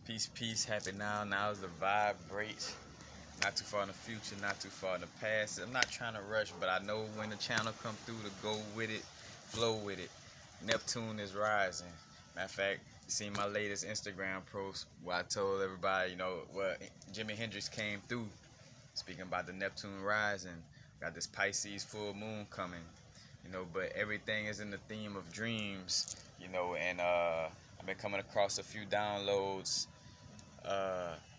Peace, peace, happy now. Now is the vibrate. Not too far in the future, not too far in the past. I'm not trying to rush, but I know when the channel come through to go with it, flow with it. Neptune is rising. Matter of fact, you seen my latest Instagram post where I told everybody, Jimi Hendrix came through speaking about the Neptune rising. Got this Pisces full moon coming, but everything is in the theme of dreams, and I've been coming across a few downloads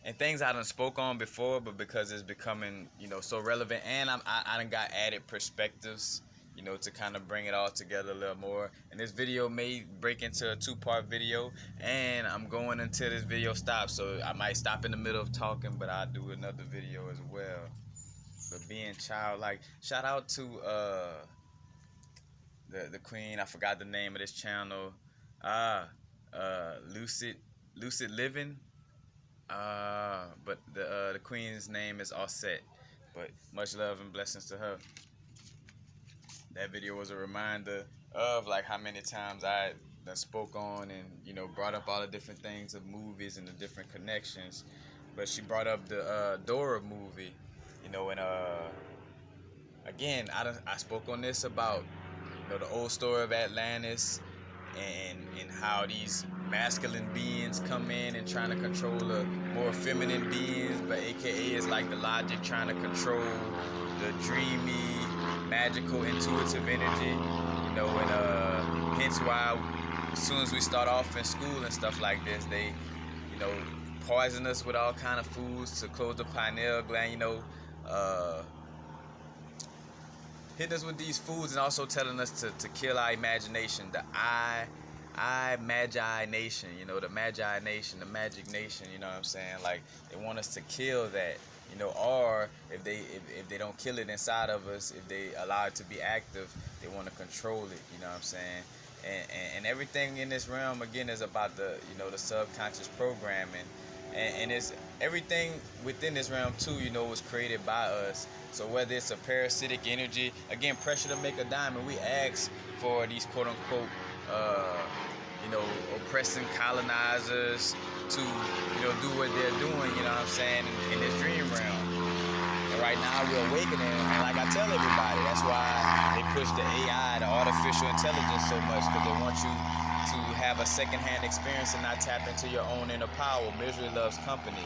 and things I done spoke on before, but because it's becoming, so relevant, and I done got added perspectives, to kind of bring it all together a little more. And this video may break into a two-part video, and I'm going until this video stops, so I might stop in the middle of talking, but I'll do another video as well. But being childlike, shout out to the queen, I forgot the name of this channel, Lucid Living. But the queen's name is Ausar-Auset. But much love and blessings to her. That video was a reminder of like how many times I done spoke on and brought up all the different things of movies and the different connections. But she brought up the Dora movie, and again I spoke on this about the old story of Atlantis and how these masculine beings come in and trying to control the more feminine beings, but aka is like the logic trying to control the dreamy, magical, intuitive energy, and hence why as soon as we start off in school and stuff like this, they, poison us with all kind of foods to close the pineal gland, hitting us with these foods and also telling us to kill our imagination, the Magi Nation, the Magi Nation, the Magic Nation, you know what I'm saying? Like, they want us to kill that, or if they don't kill it inside of us, if they allow it to be active, they want to control it, you know what I'm saying? And everything in this realm, again, is about the, the subconscious programming. And it's everything within this realm too, was created by us. So whether it's a parasitic energy, again, pressure to make a diamond, we ask for these quote unquote, oppressing colonizers to, do what they're doing, you know what I'm saying, in this dream realm. And right now we're awakening, and like I tell everybody, that's why they push the AI, the artificial intelligence so much, because they want you to have a secondhand experience and not tap into your own inner power. Misery loves company.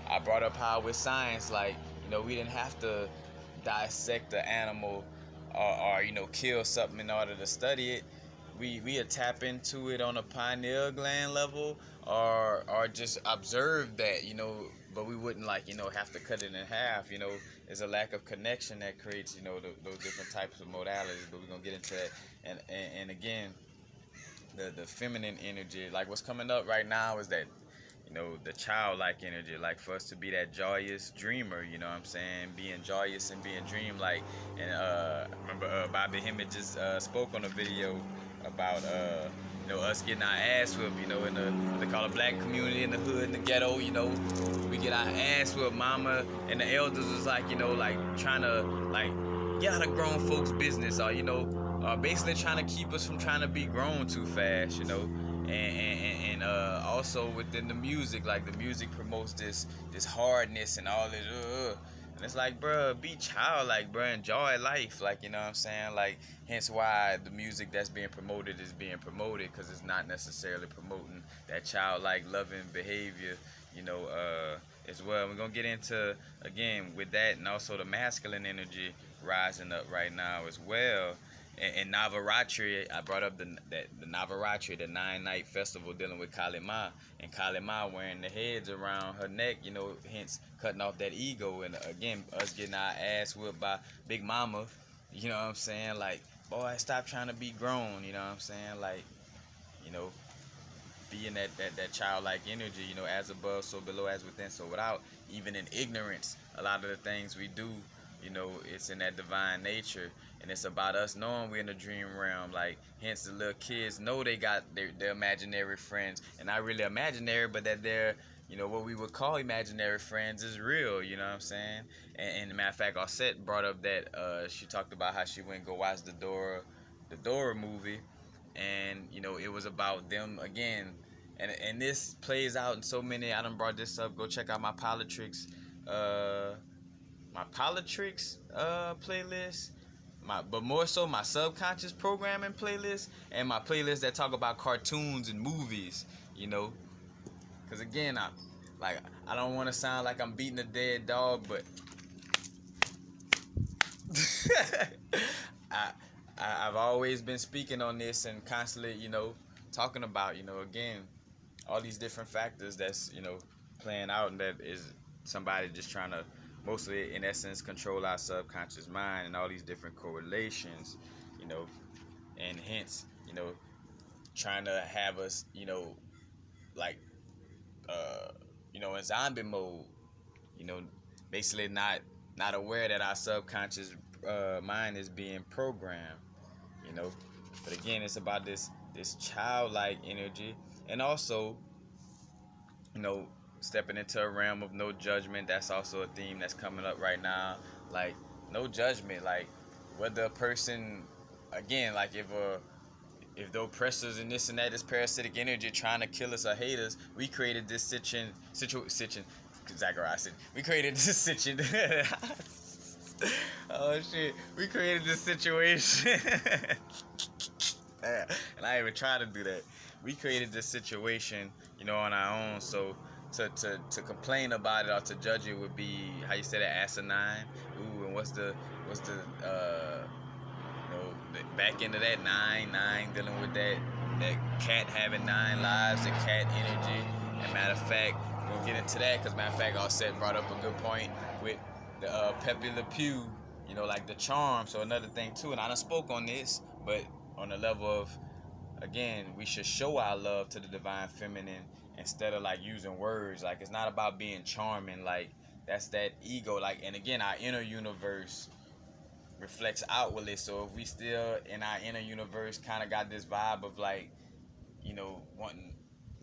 I brought up how with science, like, we didn't have to dissect the animal or kill something in order to study it. We would tap into it on a pineal gland level or just observe that, but we wouldn't have to cut it in half. There's a lack of connection that creates, those different types of modalities, but we're gonna get into that. And again, the feminine energy, like what's coming up right now is that, the childlike energy, like for us to be that joyous dreamer, you know what I'm saying, being joyous and being dreamlike. And I remember Bobby Hemmitt just spoke on a video about us getting our ass whipped, in the what they call a black community in the hood, in the ghetto, we get our ass whipped. Mama and the elders was like, trying to get out of grown folks' business, or basically trying to keep us from trying to be grown too fast, and also within the music, like the music promotes this hardness and all this, and it's like, bruh, be childlike, bruh, enjoy life, like, you know what I'm saying, like, hence why the music that's being promoted is being promoted, because it's not necessarily promoting that childlike loving behavior, as well. We're gonna get into, again, with that, and also the masculine energy rising up right now as well. And Navaratri, I brought up the Navaratri, the 9-night festival dealing with Kali Ma, and Kali Ma wearing the heads around her neck, hence cutting off that ego, and again, us getting our ass whipped by Big Mama, you know what I'm saying, like, boy, stop trying to be grown, you know what I'm saying, like, being that childlike energy, as above, so below, as within. So without, even in ignorance, a lot of the things we do, it's in that divine nature, and it's about us knowing we're in the dream realm. Like, hence the little kids know they got their imaginary friends, and not really imaginary, but that they're, what we would call imaginary friends is real, you know what I'm saying. And matter of fact, Ausar brought up that she talked about how she went and go watch the Dora movie, and it was about them again And this plays out in so many. I done brought this up. Go check out my politics playlist, but more so my subconscious programming playlist, and my playlist that talk about cartoons and movies, you know. Because again, I don't want to sound like I'm beating a dead dog, but I've always been speaking on this and constantly, you know, talking about, you know, again, all these different factors that's, you know, playing out, and that is somebody just trying to mostly, in essence, control our subconscious mind, and all these different correlations, you know, and hence, you know, trying to have us, you know, like, you know, in zombie mode, you know, basically not aware that our subconscious mind is being programmed, you know. But again, it's about this childlike energy, and also, you know, stepping into a realm of no judgment. That's also a theme that's coming up right now. Like, no judgment, like whether a person, again, like if the oppressors and this and that, this parasitic energy trying to kill us or hate us, we created this situation. Zachariah said, we created this situation. Oh shit, we created this situation. And I even try to do that. We created this situation, you know, on our own. So to complain about it or to judge it would be, how you say that, asinine. Ooh, and what's the you know, back into that nine, dealing with that cat having 9 lives, the cat energy. And matter of fact, we'll get into that, because matter of fact, Auset brought up a good point with the Pepe Le Pew, you know, like the charm. So another thing too, and I done spoke on this, but on the level of, again, we should show our love to the divine feminine instead of like using words. Like, it's not about being charming, like that's that ego. Like, and again, our inner universe reflects outwardly. So if we still in our inner universe kind of got this vibe of like, you know, wanting,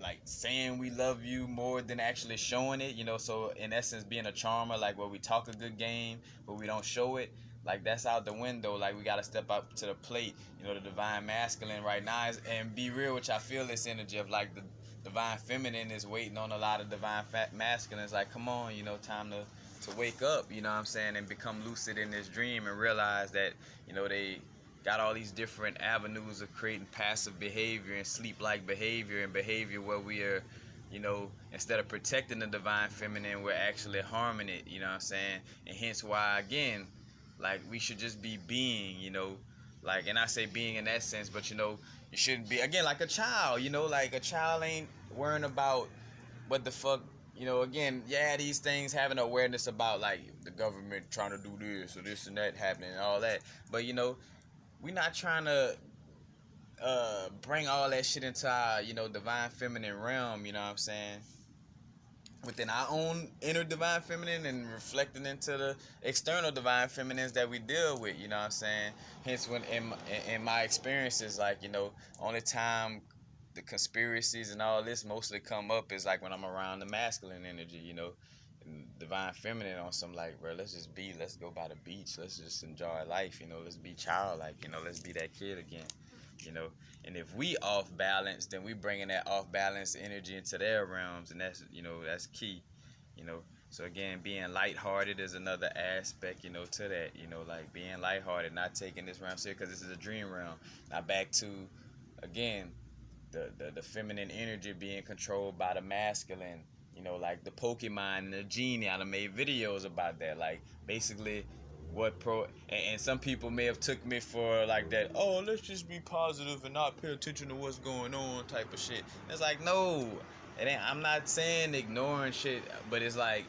like saying we love you more than actually showing it, you know, so in essence being a charmer, like where we talk a good game but we don't show it, like that's out the window. Like, we got to step up to the plate, you know. The divine masculine right now is, and be real, which I feel this energy of like the divine feminine is waiting on a lot of divine masculines, like, come on, you know, time to wake up, you know what I'm saying, and become lucid in this dream and realize that, you know, they got all these different avenues of creating passive behavior and sleep-like behavior, and behavior where we are, you know, instead of protecting the divine feminine, we're actually harming it, you know what I'm saying? And hence why, again, like, we should just be being, you know, like, and I say being in that sense, but, you know, you shouldn't be, again, like a child, you know, like a child ain't worrying about what the fuck, you know, again, yeah, these things, having awareness about, like, the government trying to do this or this and that happening and all that, but, you know, we're not trying to bring all that shit into our, you know, divine feminine realm, you know what I'm saying? Within our own inner divine feminine and reflecting into the external divine feminines that we deal with, you know what I'm saying? Hence, when in my experiences, like, you know, only time the conspiracies and all this mostly come up is like when I'm around the masculine energy, you know, and divine feminine on some like, bro, let's go by the beach, let's just enjoy life, you know, let's be childlike, you know, let's be that kid again, you know. And if we off balance, then we bringing that off balance energy into their realms, and that's, you know, that's key, you know. So again, being lighthearted is another aspect, you know, to that, you know, like being lighthearted, not taking this realm serious, because this is a dream realm. Now back to, again, the feminine energy being controlled by the masculine, you know, like the Pokemon and the genie. I done made videos about that, like basically what and some people may have took me for like that, oh, let's just be positive and not pay attention to what's going on type of shit. And it's like, no, it ain't. I'm not saying ignoring shit, but it's like,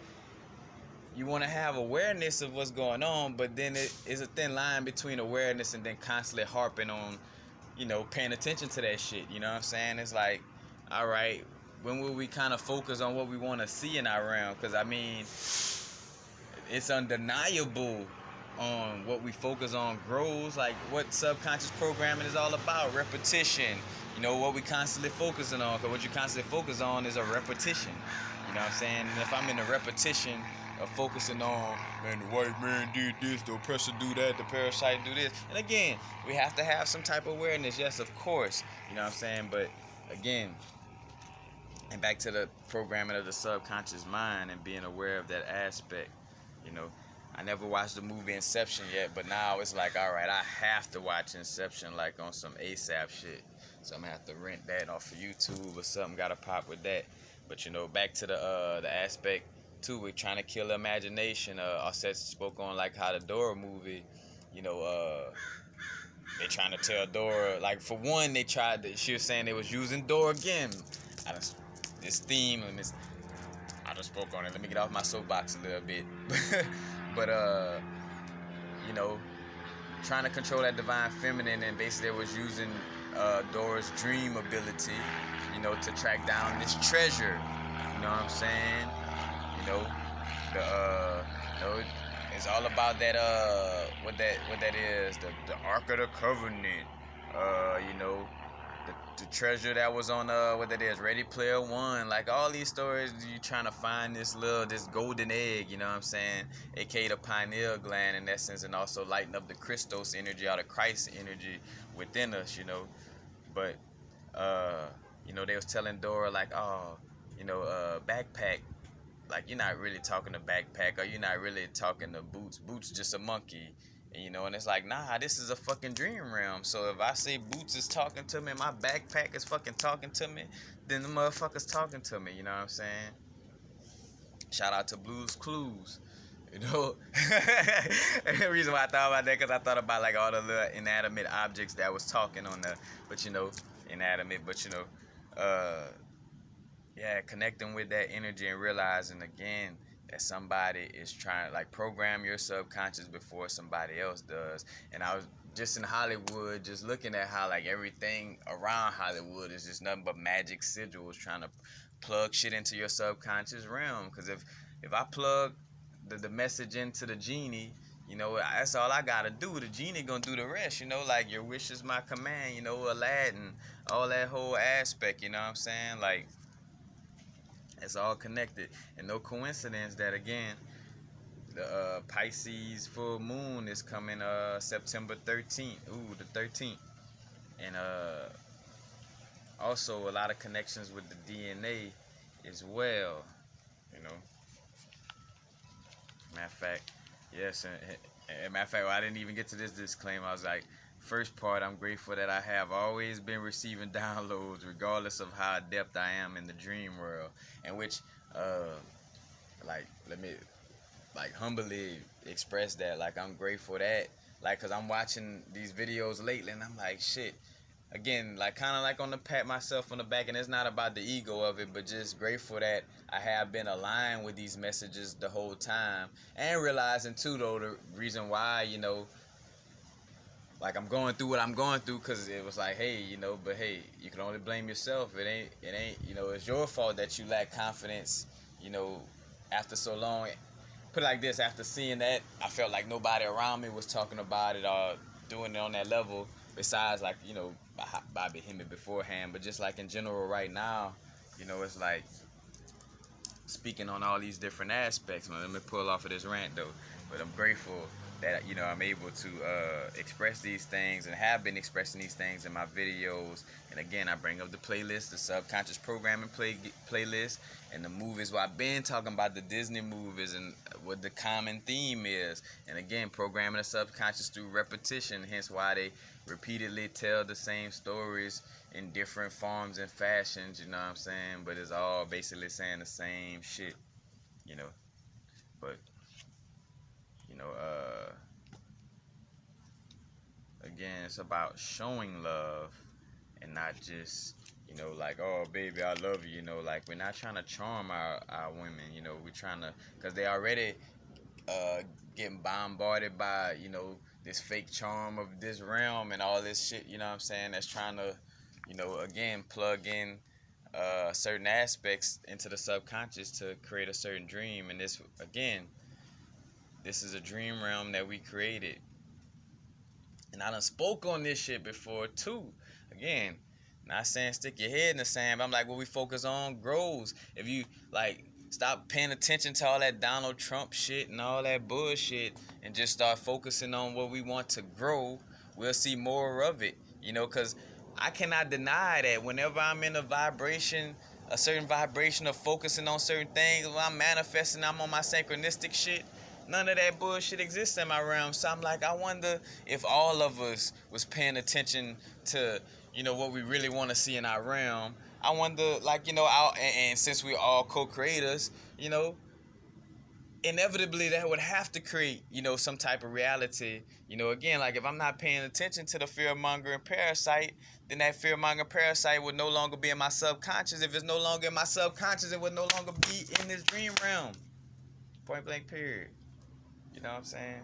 you want to have awareness of what's going on, but then it is a thin line between awareness and then constantly harping on, you know, paying attention to that shit. You know what I'm saying? It's like, all right, when will we kind of focus on what we want to see in our realm? Because, I mean, it's undeniable on what we focus on grows. Like, what subconscious programming is all about, repetition. You know, what we constantly focusing on, because what you constantly focus on is a repetition. You know what I'm saying? And if I'm in a repetition of focusing on, man, the white man did this, the oppressor do that, the parasite do this. And again, we have to have some type of awareness, yes, of course. You know what I'm saying? But again, And back to the programming of the subconscious mind and being aware of that aspect, you know. I never watched the movie Inception yet, but now it's like, all right, I have to watch Inception like on some ASAP shit. So I'm gonna have to rent that off of YouTube or something. Gotta pop with that. But you know, back to the aspect too, with trying to kill the imagination. Auset spoke on like how the Dora movie, you know, they trying to tell Dora, like for one, they tried to, she was saying they was using Dora again. This theme and this, I just spoke on it. Let me get off my soapbox a little bit. But you know, trying to control that divine feminine, and basically it was using Dora's dream ability, you know, to track down this treasure. You know what I'm saying? You know, you know, it's all about that what that is, the Ark of the Covenant. You know, the treasure that was on what that is, Ready Player One. Like all these stories, you trying to find this golden egg, you know what I'm saying, aka the pineal gland in essence, and also lighten up the Christos energy or the Christ energy within us, you know. But you know, they was telling Dora like, oh, you know, backpack, like you're not really talking to backpack, or you're not really talking to Boots. Boots just a monkey. And, you know, and it's like, nah, this is a fucking dream realm. So if I say Boots is talking to me, my backpack is fucking talking to me, then the motherfucker's talking to me, you know what I'm saying? Shout out to Blue's Clues, you know? And the reason why I thought about that, because I thought about like all the little inanimate objects that was talking on the, but you know, inanimate, but you know, yeah, connecting with that energy and realizing again that somebody is trying to like program your subconscious before somebody else does. And I was just in Hollywood, just looking at how like everything around Hollywood is just nothing but magic sigils trying to plug shit into your subconscious realm. Because if I plug the message into the genie, you know, that's all I gotta do. The genie gonna do the rest, you know, like your wish is my command, you know, Aladdin, all that whole aspect, you know what I'm saying? Like, it's all connected, and no coincidence that again the Pisces full moon is coming September 13th. Ooh, the 13th, and also a lot of connections with the DNA as well. You know, matter of fact, yes, and matter of fact, well, I didn't even get to this disclaimer. I was like, first part, I'm grateful that I have always been receiving downloads, regardless of how adept I am in the dream world, in which, like, let me, like, humbly express that, like, I'm grateful that, like, cause I'm watching these videos lately, and I'm like, shit. Again, like, kind of like on the pat myself on the back, and it's not about the ego of it, but just grateful that I have been aligned with these messages the whole time, and realizing too, though, the reason why, you know, like I'm going through what I'm going through, because it was like, hey, you know, but hey, you can only blame yourself. It ain't, you know, it's your fault that you lack confidence, you know, after so long. Put it like this, after seeing that, I felt like nobody around me was talking about it or doing it on that level, besides like, you know, Bobby Hemmitt beforehand. But just like in general right now, you know, it's like speaking on all these different aspects. Man, let me pull off of this rant though, but I'm grateful that, you know, I'm able to express these things and have been expressing these things in my videos. And again, I bring up the playlist, the subconscious programming playlist, and the movies. Well, I've been talking about the Disney movies and what the common theme is. And again, programming the subconscious through repetition, hence why they repeatedly tell the same stories in different forms and fashions, you know what I'm saying? But it's all basically saying the same shit, you know. But, you know, again, it's about showing love and not just, you know, like, oh, baby, I love you, you know, like, we're not trying to charm our women, you know, we're trying to, because they already getting bombarded by, you know, this fake charm of this realm and all this shit, you know what I'm saying, that's trying to, you know, again, plug in certain aspects into the subconscious to create a certain dream. And this, again, this is a dream realm that we created. And I done spoke on this shit before too. Again, not saying stick your head in the sand, but I'm like, what we focus on grows. If you like stop paying attention to all that Donald Trump shit and all that bullshit and just start focusing on what we want to grow, we'll see more of it. You know, because I cannot deny that whenever I'm in a vibration a certain vibration of focusing on certain things. When I'm manifesting, I'm on my synchronistic shit. None of that bullshit exists in my realm. So I'm like, I wonder if all of us was paying attention to, what we really want to see in our realm. I wonder, like, and since we all co-creators, inevitably that would have to create, some type of reality. Again, like if I'm not paying attention to the fear-mongering parasite, then that fear-mongering parasite would no longer be in my subconscious. If it's no longer in my subconscious, it would no longer be in this dream realm. Point blank period. You know what I'm saying?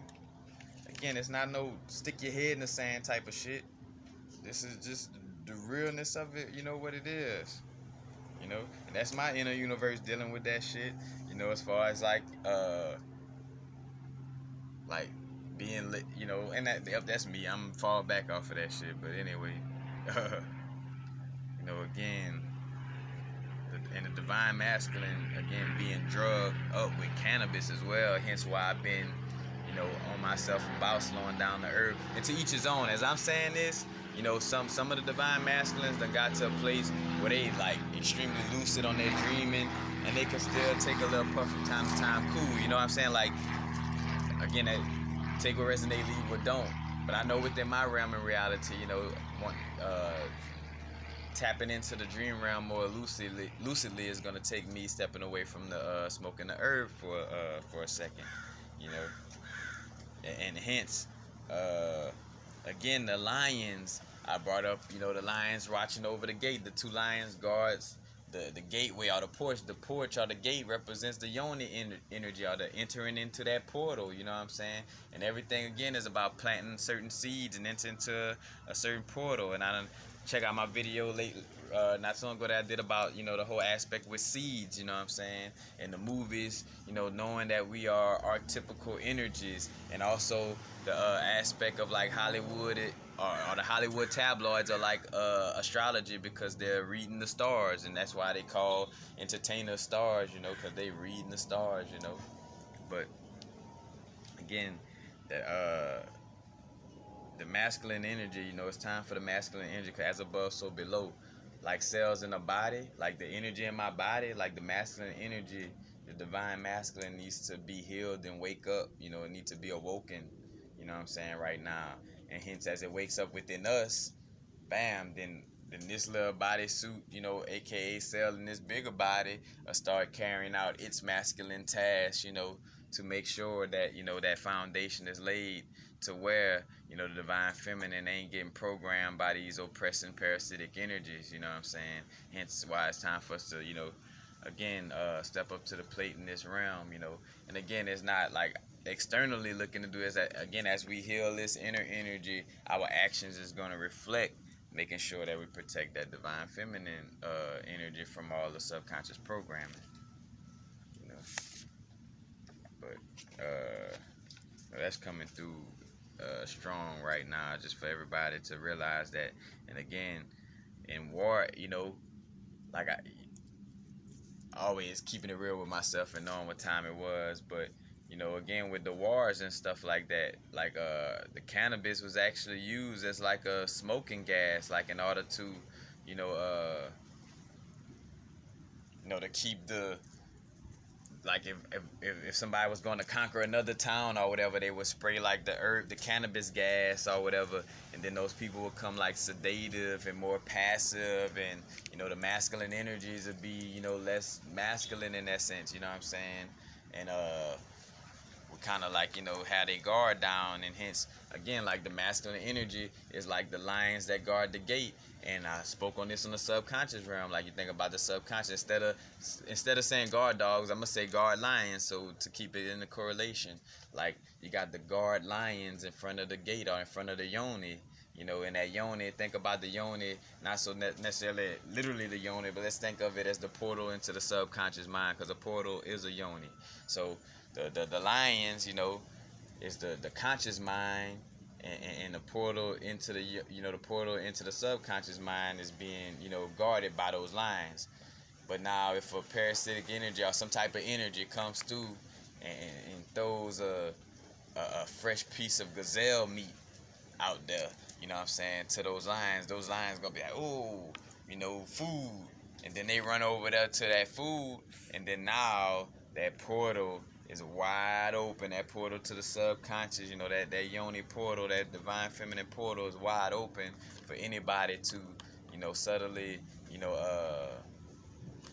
Again, it's not no stick your head in the sand type of shit. This is just the realness of it, what it is. And that's my inner universe dealing with that shit. As far as like being lit, and that's me. I'm fall back off of that shit. But anyway, again, and the divine masculine, again, being drugged up with cannabis as well. Hence why I've been, on myself about slowing down the herb. And to each his own. As I'm saying this, some of the divine masculines done got to a place where they like extremely lucid on their dreaming, and they can still take a little puff from time to time. Cool, you know what I'm saying? Like, again, take what resonate, leave what don't. But I know within my realm in reality, tapping into the dream realm more lucidly is gonna take me stepping away from the smoking the herb for a second, and hence, again, the lions I brought up. The lions watching over the gate. The two lions guards the gateway or the porch. The porch or the gate represents the yoni energy or the entering into that portal. You know what I'm saying? And everything again is about planting certain seeds and enter into a certain portal. And I done check out my video not so long ago that I did about the whole aspect with seeds. You know what I'm saying? And the movies. Knowing that we are archetypical energies, and also the aspect of like Hollywood. Or the Hollywood tabloids are like astrology, because they're reading the stars, and that's why they call entertainers stars, because they reading the stars, But again, the masculine energy, it's time for the masculine energy, because as above, so below. Like cells in the body, like the energy in my body, like the masculine energy, the divine masculine needs to be healed and wake up, it needs to be awoken, what I'm saying, right now. And hence, as it wakes up within us, bam, then this little bodysuit, aka cell in this bigger body, will start carrying out its masculine tasks, to make sure that, that foundation is laid to where, the divine feminine ain't getting programmed by these oppressing parasitic energies, you know what I'm saying? Hence why it's time for us to, again, step up to the plate in this realm, And again, it's not like externally looking to do is that, again, as we heal this inner energy, our actions is going to reflect making sure that we protect that divine feminine energy from all the subconscious programming, but that's coming through strong right now, just for everybody to realize that. And again, in war, like I always keeping it real with myself and knowing what time it was, but again, with the wars and stuff like that, like the cannabis was actually used as like a smoking gas, like in order to, to keep the, like if somebody was going to conquer another town or whatever, they would spray like the cannabis gas or whatever, and then those people would come like sedative and more passive, and the masculine energies would be less masculine in that sense, you know what I'm saying? And we kind of like had a guard down, and hence again, like the masculine energy is like the lions that guard the gate. And I spoke on this on the subconscious realm. Like, you think about the subconscious, instead of saying guard dogs, I'm gonna say guard lions. So to keep it in the correlation, like you got the guard lions in front of the gate or in front of the yoni. In that yoni, think about the yoni, not so necessarily literally the yoni, but let's think of it as the portal into the subconscious mind, because a portal is a yoni. So the lions, is the conscious mind, and the portal into the subconscious mind is being guarded by those lines. But now if a parasitic energy or some type of energy comes through and throws a fresh piece of gazelle meat out there, you know what I'm saying, to those lions gonna be like, oh, food, and then they run over there to that food, and then now that portal is wide open. That portal to the subconscious, that yoni portal, that divine feminine portal is wide open for anybody to, subtly,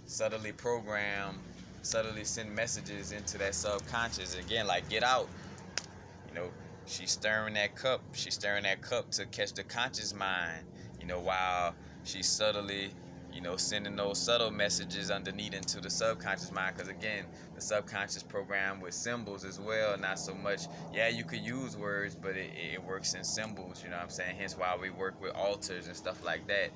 subtly program, subtly send messages into that subconscious. Again, like, get out. You know, she's stirring that cup. She's stirring that cup to catch the conscious mind, while she's subtly, sending those subtle messages underneath into the subconscious mind. Because again, the subconscious program with symbols as well, not so much, yeah, you could use words, but it works in symbols, you know what I'm saying? Hence why we work with altars and stuff like that.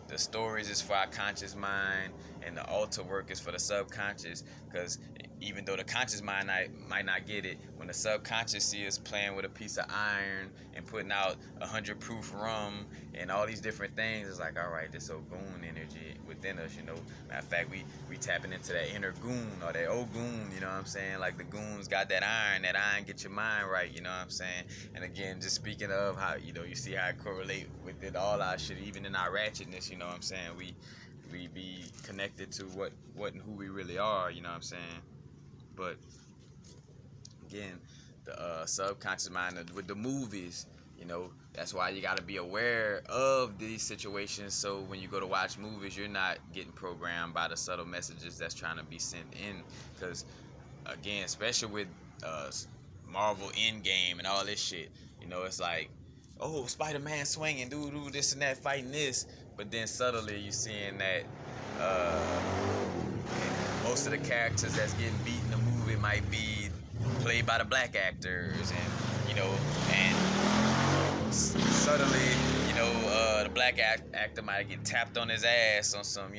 The stories is for our conscious mind, and the altar work is for the subconscious. Because even though the conscious mind might not get it, when the subconscious sees us playing with a piece of iron and putting out 100 proof rum and all these different things, it's like, all right, this Ogun energy within us, Matter of fact, we tapping into that inner goon or that Ogun, you know what I'm saying? Like, the goons got that iron get your mind right, you know what I'm saying? And again, just speaking of how, you see how it correlate with it, all our shit, even in our ratchetness, you know what I'm saying? We be connected to what and who we really are, you know what I'm saying? But again, the subconscious mind with the movies, that's why you got to be aware of these situations, so when you go to watch movies, you're not getting programmed by the subtle messages that's trying to be sent in. Because again, especially with Marvel Endgame and all this shit, it's like, oh, Spider-Man swinging, do this and that, fighting this, but then subtly you seeing that most of the characters that's getting beat in the movie might be played by the black actors, and suddenly, the black actor might get tapped on his ass on some,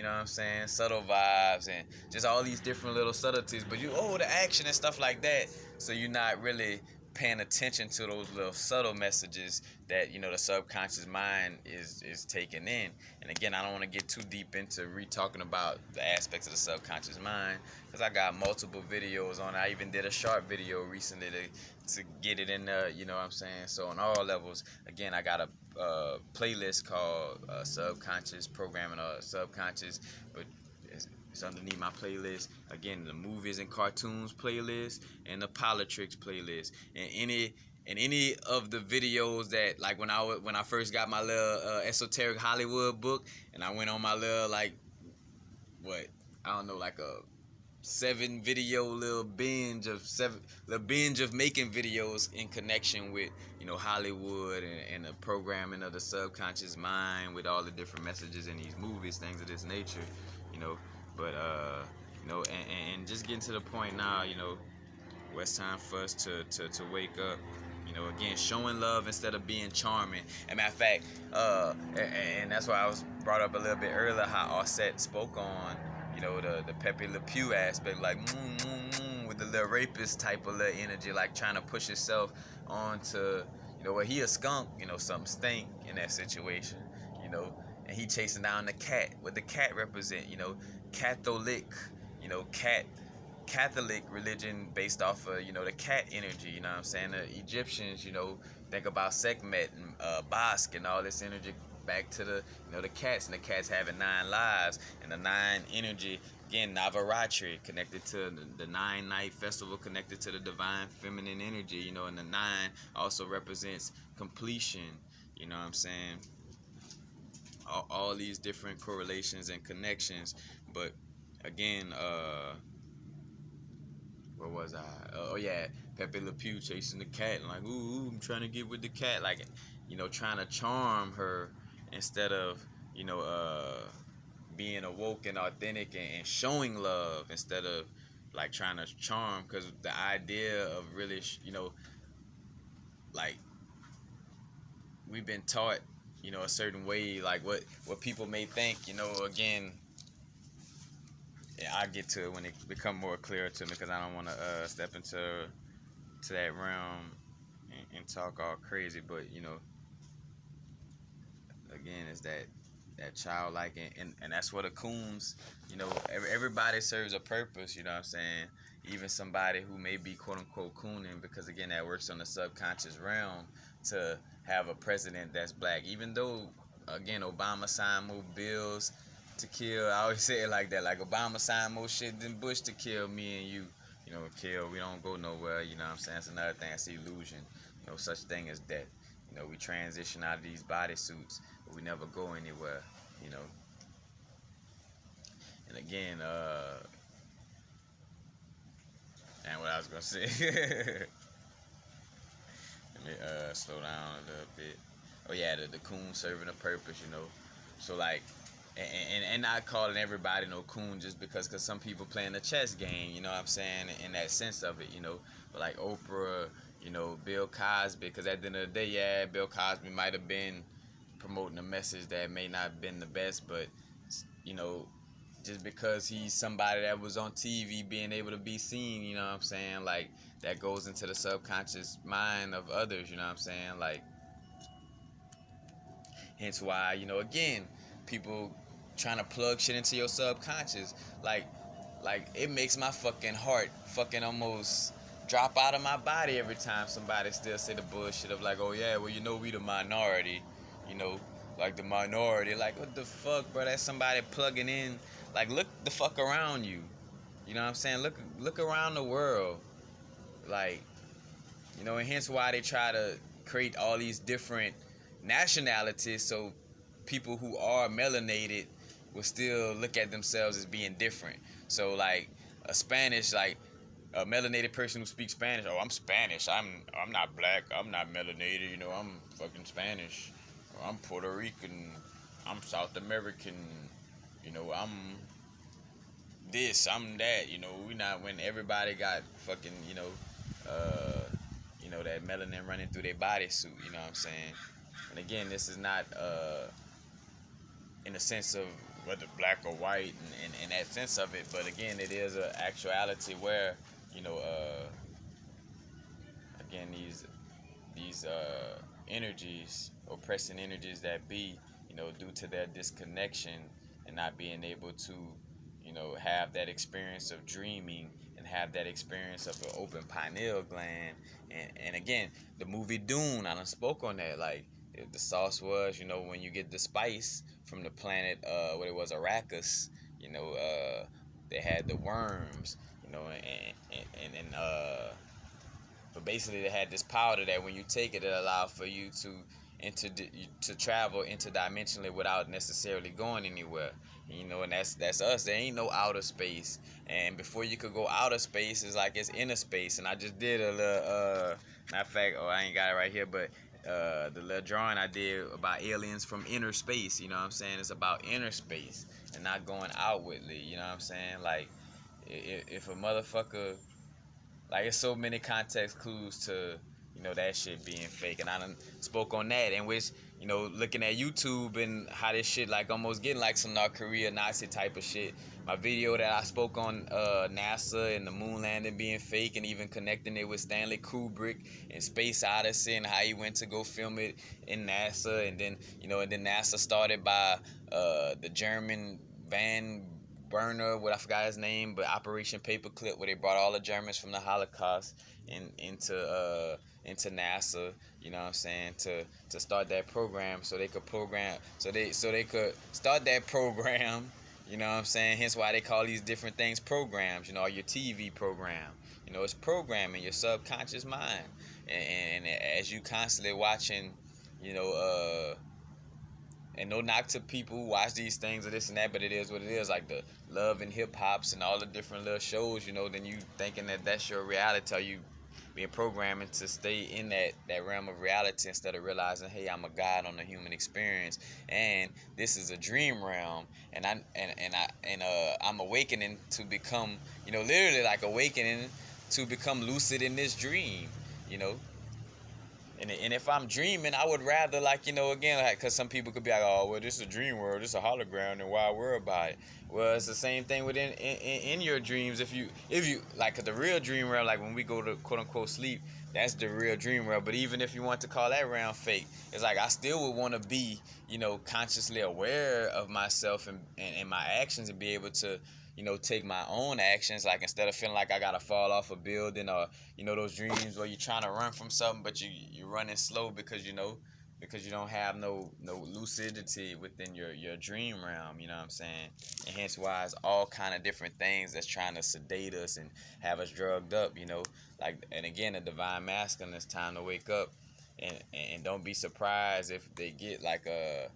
subtle vibes, and just all these different little subtleties, but the action and stuff like that, so you're not really paying attention to those little subtle messages that, the subconscious mind is taking in. And again, I don't want to get too deep into talking about the aspects of the subconscious mind, because I got multiple videos on it. I even did a short video recently to get it in there, you know what I'm saying? So on all levels, again, I got a playlist called Subconscious Programming or Subconscious, but it's underneath my playlist. Again, the movies and cartoons playlist and the politics playlist, and any of the videos that, like, when I first got my little esoteric Hollywood book, and I went on my little, like, I don't know, like a 7 video little binge of making videos in connection with Hollywood and the programming of the subconscious mind, with all the different messages in these movies, things of this nature, but and just getting to the point now, where it's time for us to wake up, again, showing love instead of being charming. And matter of fact, and that's why I was brought up a little bit earlier how Auset spoke on the Pepe Le Pew aspect, like with the little rapist type of little energy, like trying to push himself onto, where he a skunk, something stink in that situation, and he chasing down the cat. What the cat represent, Catholic, Catholic religion based off of, the cat energy, you know what I'm saying? The Egyptians, think about Sekhmet and Basque and all this energy back to the, the cats, and the cats having 9 lives, and the 9 energy, again, Navaratri, connected to the 9-night festival, connected to the divine feminine energy, and the 9 also represents completion, you know what I'm saying? All these different correlations and connections. But again, where was I? Oh yeah, Pepe Le Pew chasing the cat, and like, ooh, I'm trying to get with the cat, like, trying to charm her instead of, being awoke and authentic and showing love, instead of like trying to charm. Because the idea of really, like, we've been taught, a certain way, like what people may think, again. Yeah, I'll get to it when it become more clear to me, because I don't want to step into that realm and talk all crazy. But again, it's that childlike, and that's what a coons, everybody serves a purpose, you know what I'm saying? Even somebody who may be quote unquote cooning, because again, that works on the subconscious realm, to have a president that's black. Even though, again, Obama signed more bills to kill. I always say it like that. Like Obama signed more shit than Bush to kill me and you. You know, kill. We don't go nowhere. You know what I'm saying? That's another thing. That's illusion. No such thing as death. You know, we transition out of these bodysuits, but we never go anywhere. You know. And again, and what I was gonna say. Let me slow down a little bit. Oh yeah, the coon serving a purpose. You know. So like. And not calling everybody no coon just because some people playing a chess game, you know what I'm saying, in that sense of it, you know. But like Oprah, you know, Bill Cosby, because at the end of the day, yeah, Bill Cosby might have been promoting a message that may not have been the best, but, you know, just because he's somebody that was on TV being able to be seen, you know what I'm saying, like, that goes into the subconscious mind of others, you know what I'm saying, like, hence why, you know, again, people trying to plug shit into your subconscious, like it makes my fucking heart fucking almost drop out of my body every time somebody still say the bullshit of like, oh yeah, well, you know, we the minority, you know, like the minority, like what the fuck, bro? That's somebody plugging in. Like, look the fuck around you, you know what I'm saying? Look around the world, like, you know, and hence why they try to create all these different nationalities so people who are melanated will still look at themselves as being different. So like a Spanish, like a melanated person who speaks Spanish, oh, I'm Spanish, I'm not black, I'm not melanated, you know, I'm fucking Spanish, or I'm Puerto Rican, I'm South American, you know, I'm this, I'm that, you know. We not, when everybody got fucking, you know, that melanin running through their bodysuit, you know what I'm saying? And again, this is not in the sense of whether black or white and in that sense of it, but again, it is an actuality where, you know, again, these energies, oppressing energies that be, you know, due to their disconnection and not being able to, you know, have that experience of dreaming and have that experience of an open pineal gland. And again, the movie Dune, I done spoke on that. Like, the sauce was, you know, when you get the spice from the planet, what it was, Arrakis, you know, they had the worms, you know, and but basically they had this powder that when you take it, it allowed for you to travel interdimensionally without necessarily going anywhere. You know, and that's us. There ain't no outer space, and before you could go outer space, it's like it's inner space. And I just did a little matter of fact, I ain't got it right here, but the little drawing I did about aliens from inner space. You know what I'm saying? It's about inner space and not going outwardly. You know what I'm saying? Like, if a motherfucker, like, it's so many context clues to, you know, that shit being fake. And I done spoke on that, in which, you know, looking at YouTube and how this shit like almost getting like some North Korea Nazi type of shit. My video that I spoke on NASA and the moon landing being fake, and even connecting it with Stanley Kubrick and Space Odyssey and how he went to go film it in NASA. And then, you know, and then NASA started by the German Van Burner, what I forgot his name, but Operation Paperclip, where they brought all the Germans from the Holocaust into NASA, you know what I'm saying, to start that program, so they could program, so they could start that program, you know what I'm saying. Hence why they call these different things programs, you know, or your TV program, you know, it's programming your subconscious mind, and as you constantly watching, you know, and no knock to people who watch these things or this and that, but it is what it is. Like the Love and Hip Hops and all the different little shows, you know, then you thinking that that's your reality, or you being programming to stay in that realm of reality instead of realizing, hey, I'm a guide on the human experience, and this is a dream realm, and I'm awakening to become, you know, literally like awakening to become lucid in this dream, you know. And if I'm dreaming, I would rather, like, you know, again, like, because some people could be like, oh, well, this is a dream world, this is a hologram, and why worry about it? Well, it's the same thing within in your dreams. If you like, the real dream world, like when we go to quote unquote sleep, that's the real dream world. But even if you want to call that realm fake, it's like I still would want to be, you know, consciously aware of myself and my actions, and be able to, you know, take my own actions. Like, instead of feeling like I gotta fall off a building, or, you know, those dreams where you're trying to run from something, but you're running slow because, you know, because you don't have no lucidity within your dream realm, you know what I'm saying? And hence why it's all kind of different things that's trying to sedate us and have us drugged up, you know. Like, and again, the divine masculine, it's time to wake up, and don't be surprised if they get like a,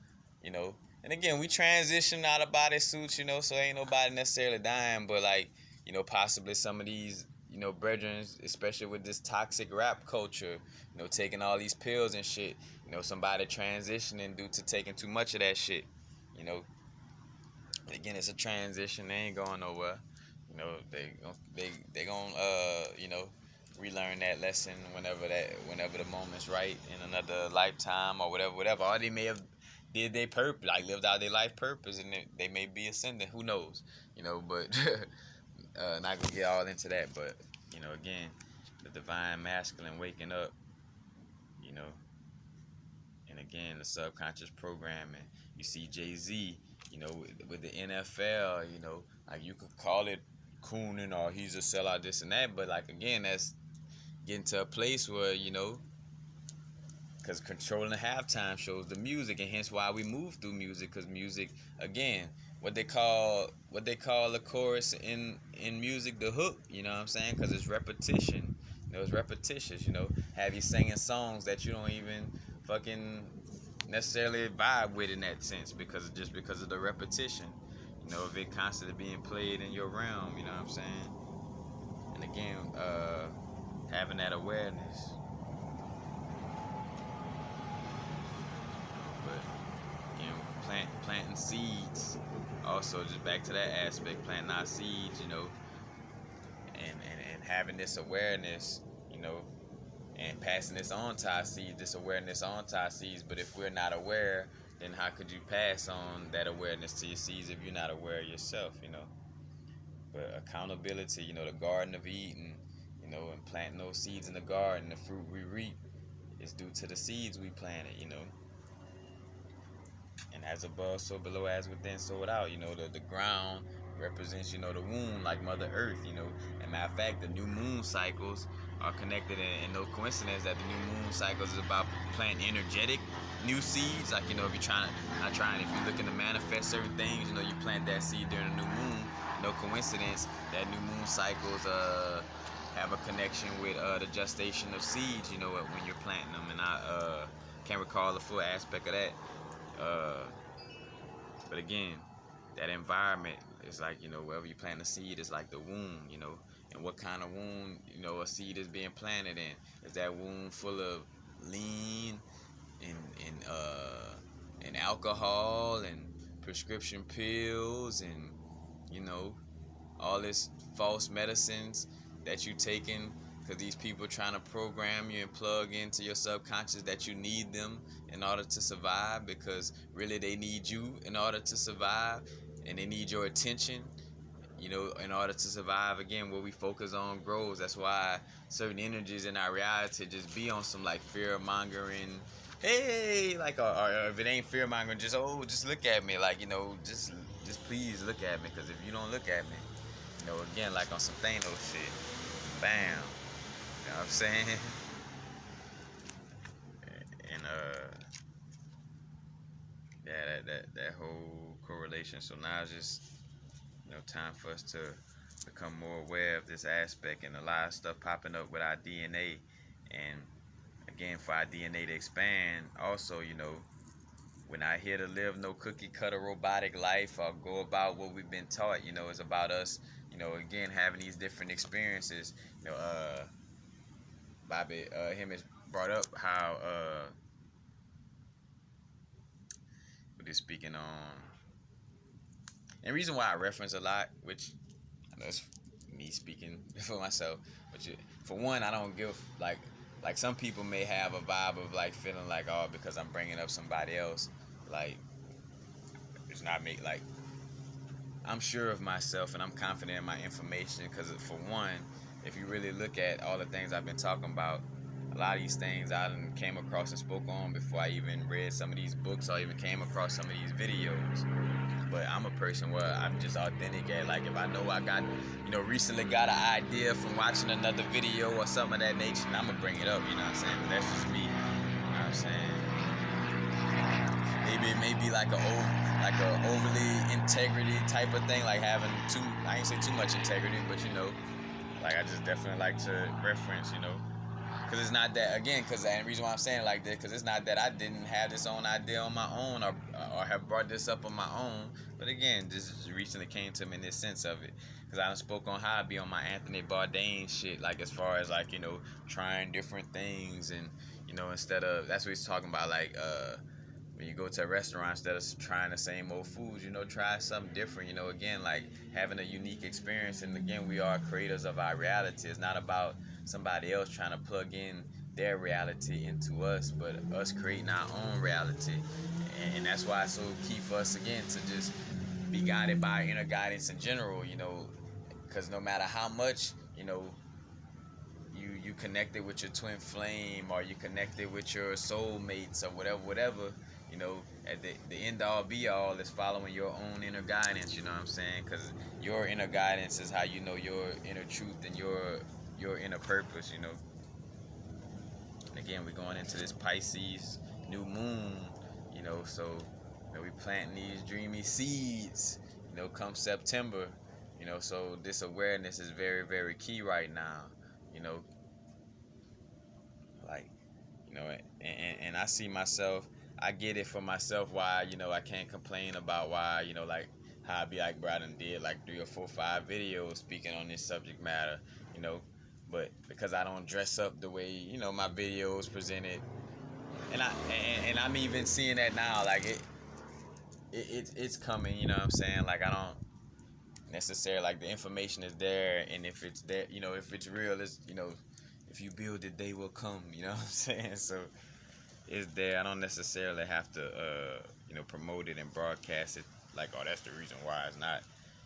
you know. And again, we transition out of bodysuits, you know, so ain't nobody necessarily dying, but like, you know, possibly some of these, you know, brethren, especially with this toxic rap culture, you know, taking all these pills and shit, you know, somebody transitioning due to taking too much of that shit, you know. Again, it's a transition. They ain't going nowhere. You know, they gonna you know, relearn that lesson whenever the moment's right in another lifetime or whatever. Or they may have did their purpose, like lived out their life purpose, and they may be ascending. Who knows? You know, but not gonna get all into that. But you know, again, the divine masculine waking up. You know, and again, the subconscious programming. You see Jay-Z, you know, with the NFL, you know, like you could call it cooning or he's a sellout, this and that, but like again, that's getting to a place where, you know, because controlling the halftime shows the music, and hence why we move through music, because music, again, what they call the chorus in music, the hook, you know what I'm saying? Because it's repetition. You know, it's repetitious, you know. Have you singing songs that you don't even fucking necessarily vibe with in that sense, because of the repetition. You know, if it constantly being played in your realm, you know what I'm saying? And again, having that awareness. But again, planting seeds. Also, just back to that aspect, planting our seeds, you know, and having this awareness, you know, and passing this on to our seeds, this awareness on to our seeds. But if we're not aware, then how could you pass on that awareness to your seeds if you're not aware yourself, you know? But accountability, you know, the Garden of Eden, you know, and planting those seeds in the garden, the fruit we reap is due to the seeds we planted, you know. And as above, so below, as within, so without. You know, the ground represents, you know, the womb, like Mother Earth, you know. And matter of fact, the new moon cycles are connected, and no coincidence that the new moon cycles is about planting energetic new seeds. Like, you know, if you're if you're looking to manifest certain things, you know, you plant that seed during the new moon. No coincidence that new moon cycles have a connection with the gestation of seeds, you know, when you're planting them. And I can't recall the full aspect of that. But again, that environment is like, you know, wherever you plant a seed is like the womb, you know. And what kind of womb, you know, a seed is being planted in? Is that womb full of lean and alcohol and prescription pills and, you know, all this false medicines that you taking because these people are trying to program you and plug into your subconscious that you need them in order to survive, because really they need you in order to survive, and they need your attention, you know, in order to survive. Again, what we focus on grows. That's why certain energies in our reality just be on some like fear mongering, hey, like, or if it ain't fear mongering, just look at me, like, you know, just please look at me, because if you don't look at me, you know, again, like on some Thanos shit, bam, you know what I'm saying? And yeah, that whole correlation. So now it's just, you know, time for us to become more aware of this aspect, and a lot of stuff popping up with our DNA. And again, for our DNA to expand, also, you know, we're not here to live no cookie cutter robotic life or go about what we've been taught. You know, it's about us, you know, again, having these different experiences. You know, Bobby Hemmitt brought up how what he's speaking on. And the reason why I reference a lot, which I know it's me speaking for myself, but for one, I don't give like some people may have a vibe of like feeling like, oh, because I'm bringing up somebody else, like it's not me. Like, I'm sure of myself and I'm confident in my information, because for one, if you really look at all the things I've been talking about, a lot of these things I came across and spoke on before I even read some of these books or even came across some of these videos. But I'm a person where I'm just authentic at, like, if I know I got, you know, recently got an idea from watching another video or something of that nature, and I'm gonna bring it up, you know what I'm saying? But that's just me, you know what I'm saying? maybe it may be like a overly integrity type of thing, like having too, I ain't say too much integrity, but you know, like I just definitely like to reference, you know, because it's not that, again, because the reason why I'm saying it like this, because it's not that I didn't have this own idea on my own, or have brought this up on my own, but again, this just recently came to me in this sense of it, because I done spoke on how I be on my Anthony Bourdain shit, like as far as like, you know, trying different things, and you know, instead of, that's what he's talking about, like when you go to a restaurant, instead of trying the same old foods, you know, try something different, you know, again, like having a unique experience. And again, we are creators of our reality. It's not about somebody else trying to plug in their reality into us, but us creating our own reality. And that's why it's so key for us, again, to just be guided by inner guidance in general, you know, because no matter how much, you know, you connected with your twin flame, or you connected with your soulmates, or whatever, you know, at the end all be all is following your own inner guidance, you know what I'm saying? Because your inner guidance is how you know your inner truth and your inner purpose, you know. And again, we're going into this Pisces new moon, you know, so you know, we planting these dreamy seeds, you know, come September, you know, so this awareness is very, very key right now, you know, like, you know, and I see myself, I get it for myself why, you know, I can't complain about why, you know, like how I be like, bro, I done did like 3 or 4 or 5 videos speaking on this subject matter, you know, but because I don't dress up the way, you know, my videos presented, and I'm even seeing that now, like it's coming, you know what I'm saying? Like I don't necessarily, like the information is there, and if it's there, you know, if it's real, it's, you know, if you build it, they will come, you know what I'm saying? So it's there. I don't necessarily have to, you know, promote it and broadcast it like, oh, that's the reason why it's not,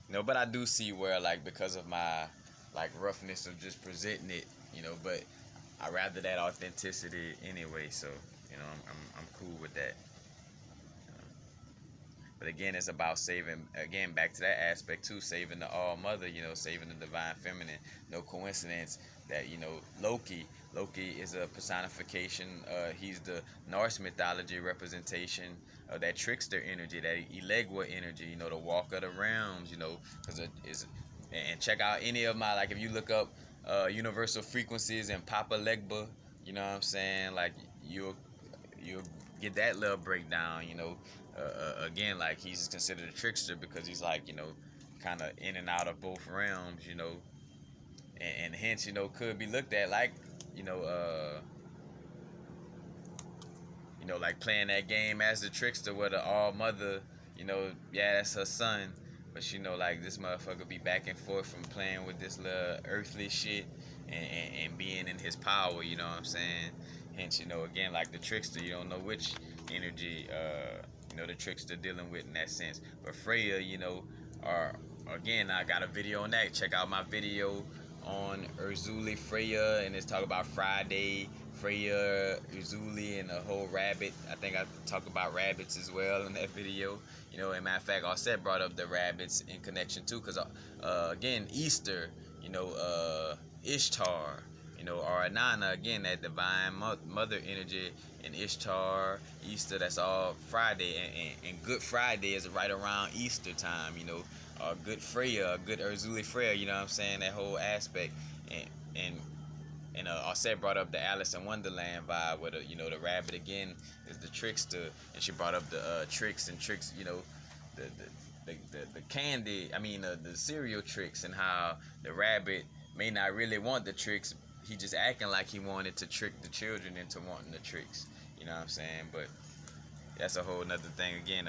you know. But I do see where, like, because of my like roughness of just presenting it, you know, but I rather that authenticity anyway. So you know, I'm cool with that. But again, it's about saving, again, back to that aspect too, saving the all mother, you know, saving the divine feminine. No coincidence that, you know, Loki is a personification. He's the Norse mythology representation of that trickster energy, that Elegua energy, you know, the walk of the realms, you know, because and check out any of my, like if you look up universal frequencies and Papa Legba, you know what I'm saying, like you'll get that little breakdown, you know. Again, like he's considered a trickster because he's like, you know, kind of in and out of both realms, you know, and hence, you know, could be looked at like, you know, like playing that game as the trickster where the all mother, you know, yeah, that's her son, but you know, like this motherfucker be back and forth from playing with this little earthly shit and being in his power, you know what I'm saying? Hence, you know, again, like the trickster, you don't know which energy, you know, the trickster dealing with in that sense. But Freya, you know, are, again, I got a video on that. Check out my video on Urzuli Freya, and it's talk about Friday, Freya, Urzuli, and the whole rabbit. I think I talk about rabbits as well in that video. You know, and matter of fact, Auset brought up the rabbits in connection too, because again, Easter, you know, Ishtar, you know, or Anana, again, that divine mother energy, and Ishtar, Easter, that's all Friday, and Good Friday is right around Easter time, you know, Good Freya, Good Urzuli Freya, you know what I'm saying, that whole aspect, and Auset brought up the Alice in Wonderland vibe, where the, you know, the rabbit again is the trickster, and she brought up the tricks, you know, the candy, I mean the cereal tricks, and how the rabbit may not really want the tricks, he just acting like he wanted to trick the children into wanting the tricks, you know what I'm saying? But that's a whole nother thing. Again,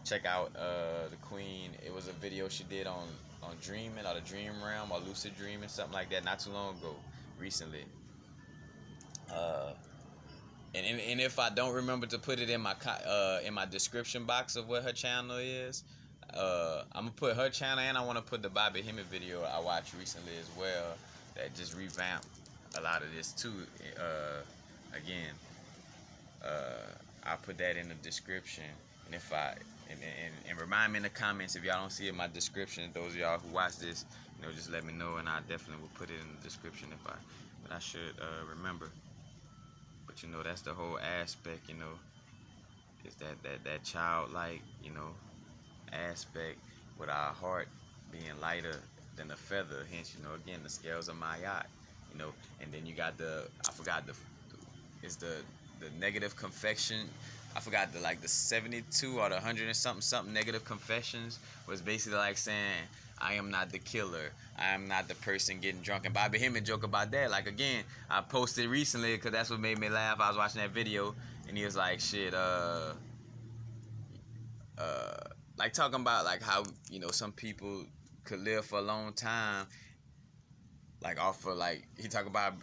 check out the Queen. It was a video she did on dreaming, or the dream realm, or lucid dreaming, something like that, not too long ago, recently. And if I don't remember to put it in my description box of what her channel is, I'm gonna put her channel, and I want to put the Bobby Hemmitt video I watched recently as well, that just revamped a lot of this too. Again, I'll put that in the description, and if I and remind me in the comments if y'all don't see it in my description. Those of y'all who watch this, you know, just let me know, and I definitely will put it in the description but I should remember. But you know, that's the whole aspect, you know. It's that childlike, you know, aspect, with our heart being lighter than a feather. Hence, you know, again, the scales of my yacht. You know, and then you got I forgot is the negative confection. I forgot the 72 or the 100 and something negative confessions was basically like saying, I am not the killer. I am not the person getting drunk. And Bobby Hemmitt joke about that. Like, again, I posted recently because that's what made me laugh. I was watching that video and he was like, shit, like talking about like how, you know, some people could live for a long time, like off of, like, he talk about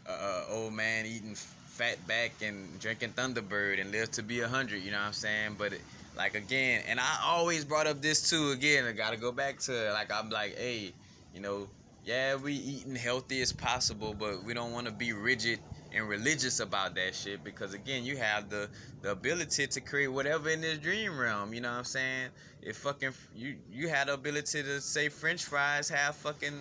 old man eating fat back and drinking Thunderbird and live to be 100. You know what I'm saying? But like, again, and I always brought up this too. Again, I gotta go back to, like, I'm like, hey, you know, yeah, we eating healthy as possible, but we don't want to be rigid and religious about that shit, because again, you have the ability to create whatever in this dream realm. You know what I'm saying? If fucking you had the ability to say French fries have fucking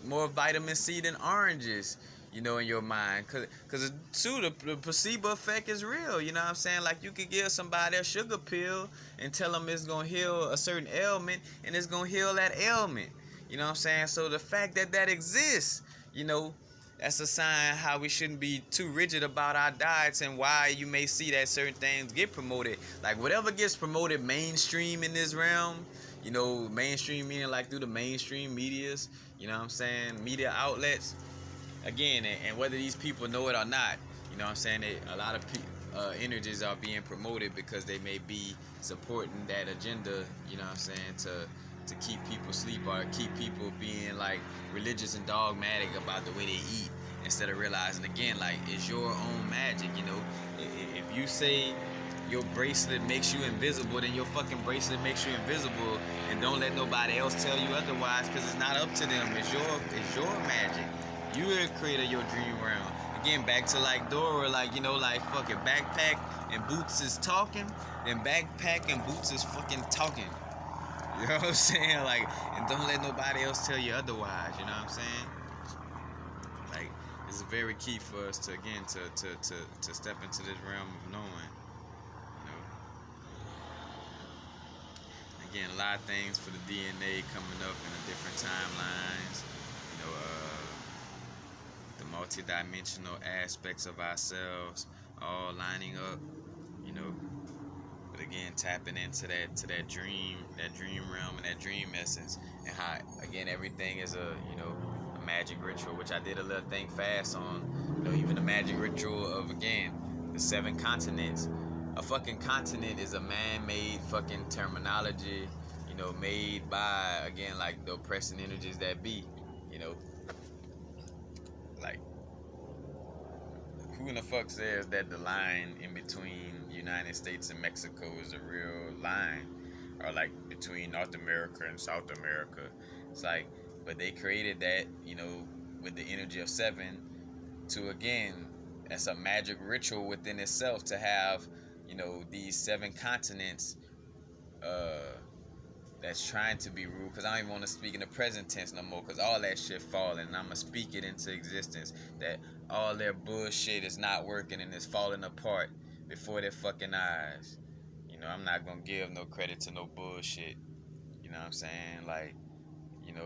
more vitamin C than oranges, you know, in your mind, cause too, the placebo effect is real. You know what I'm saying? Like, you could give somebody a sugar pill and tell them it's gonna heal a certain ailment, and it's gonna heal that ailment. You know what I'm saying? So the fact that exists, you know, that's a sign how we shouldn't be too rigid about our diets, and why you may see that certain things get promoted. Like, whatever gets promoted mainstream in this realm, you know, mainstream meaning like through the mainstream medias, you know what I'm saying, media outlets, again, and whether these people know it or not, you know what I'm saying, a lot of energies are being promoted because they may be supporting that agenda, you know what I'm saying, to keep people asleep, or keep people being like religious and dogmatic about the way they eat, instead of realizing, again, like, it's your own magic. You know, if you say your bracelet makes you invisible, then your fucking bracelet makes you invisible, and don't let nobody else tell you otherwise, because it's not up to them. It's your magic. You are the creator of your dream realm. Again, back to like Dora, like, you know, like, fucking backpack and boots is talking, then backpack and boots is fucking talking. You know what I'm saying? Like, and don't let nobody else tell you otherwise. You know what I'm saying? Like, it's very key for us to, again, to step into this realm of knowing. You know, again, a lot of things for the DNA coming up in the different timelines. You know, the multi-dimensional aspects of ourselves all lining up. You know. But again, tapping into that dream realm and that dream essence, and how, again, everything is a magic ritual, which I did a little thing fast on. You know, even the magic ritual of, again, the 7 continents. A fucking continent is a man-made fucking terminology, you know, made by, again, like, the oppressing energies that be. You know, like, who in the fuck says that the line in between the United States and Mexico is a real line? Or like between North America and South America? It's like, but they created that, you know, with the energy of 7 to, again, that's a magic ritual within itself, to have, you know, these 7 continents that's trying to be ruled, because I don't even want to speak in the present tense no more, because all that shit falling, and I'm going to speak it into existence, that all their bullshit is not working and is falling apart before their fucking eyes. You know, I'm not going to give no credit to no bullshit. You know what I'm saying? Like, you know,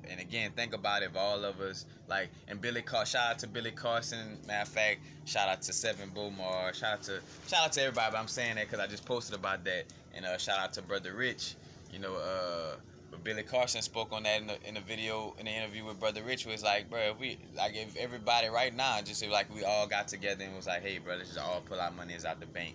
and again, think about if all of us, like, and shout out to Billy Carson, matter of fact, shout out to Seven Bomar, shout out to everybody, but I'm saying that because I just posted about that, and shout out to Brother Rich. You know, but Billy Carson spoke on that in the video, in the interview with Brother Rich, was like, bro, if everybody right now, just like we all got together and was like, hey, bro, let's just all pull our monies out the bank,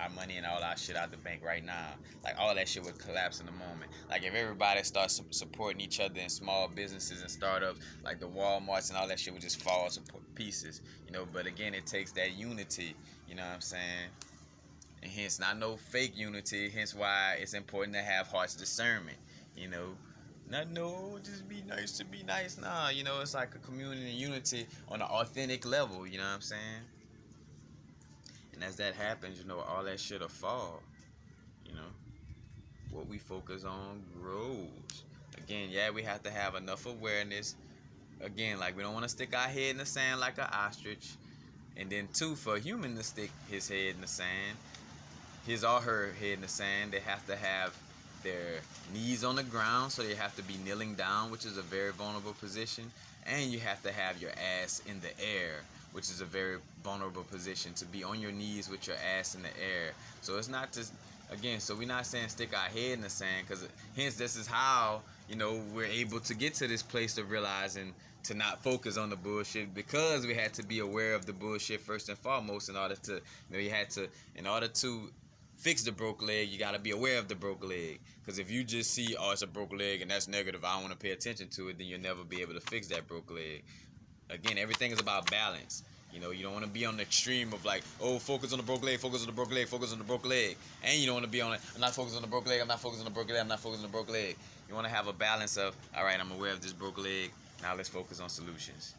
our money and all our shit out the bank right now, like, all that shit would collapse in a moment. Like, if everybody starts supporting each other in small businesses and startups, like the Walmarts and all that shit would just fall to pieces. You know, but again, it takes that unity. You know what I'm saying? And hence, not no fake unity. Hence why it's important to have heart's discernment. You know, not no just be nice to be nice. Nah, you know, it's like a community and unity on an authentic level. You know what I'm saying? And as that happens, you know, all that shit'll fall. You know, what we focus on grows. Again, yeah, we have to have enough awareness. Again, like, we don't want to stick our head in the sand like an ostrich. And then 2, for a human to stick his head in the sand, his or her head in the sand. They have to have their knees on the ground, so they have to be kneeling down, which is a very vulnerable position. And you have to have your ass in the air, which is a very vulnerable position, to be on your knees with your ass in the air. So it's not just, again, so we're not saying stick our head in the sand, because hence this is how, you know, we're able to get to this place of realizing to not focus on the bullshit, because we had to be aware of the bullshit first and foremost in order to, you know, you had to, in order to fix the broke leg, you got to be aware of the broke leg. Because if you just see, oh, it's a broke leg and that's negative, I don't want to pay attention to it, then you'll never be able to fix that broke leg. Again, everything is about balance. You know, you don't want to be on the extreme of like, oh, focus on the broke leg, focus on the broke leg, focus on the broke leg. And you don't want to be on it, I'm not focused on the broke leg, I'm not focused on the broke leg, I'm not focused on the broke leg. You want to have a balance of, all right, I'm aware of this broke leg, now let's focus on solutions.